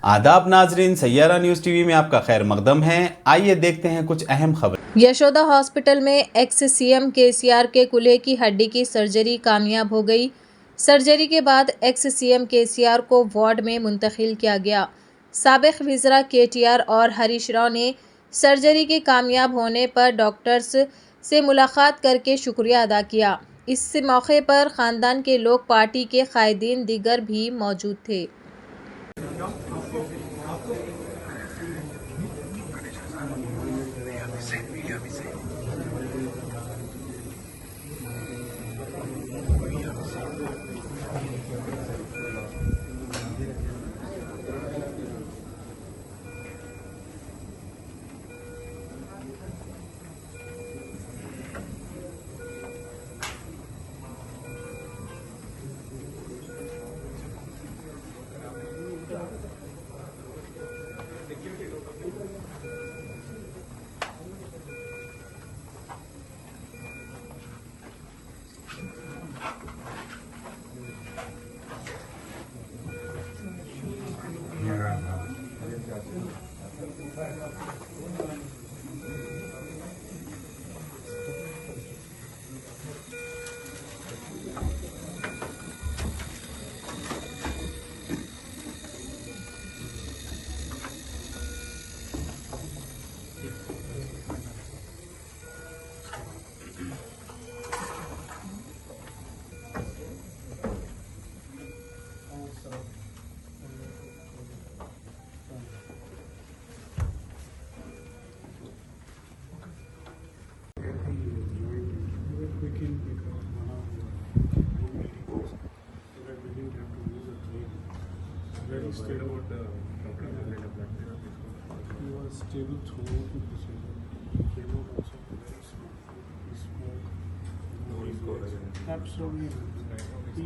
आदाब नाजरीन, Saiyaara news TV में आपका खैर मकदम है। आइए देखते हैं कुछ अहम खबर। यशोदा हॉस्पिटल में एक्स सीएम केसीआर के कूल्हे की हड्डी की सर्जरी कामयाब हो गई। सर्जरी के बाद एक्स सीएम केसीआर को वार्ड में मुंतकिल किया गया। साबिक वज़ीर केटीआर और हरीश राव ने सर्जरी के कामयाब होने पर डॉक्टर्स से मुलाकात करके शुक्रिया अदा किया। इस मौके पर ख़ानदान के लोग, पार्टी के कायदीन दीगर भी मौजूद थे। Very stable about the blood therapy. He was stable throughout the procedure. He came out also very smooth. He spoke. No score. Absolutely. He,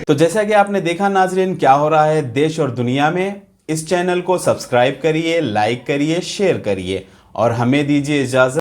तो जैसा कि आपने देखा नाजरीन, क्या हो रहा है देश और दुनिया में। इस चैनल को सब्सक्राइब करिए, लाइक करिए, शेयर करिए और हमें दीजिए इजाज़त।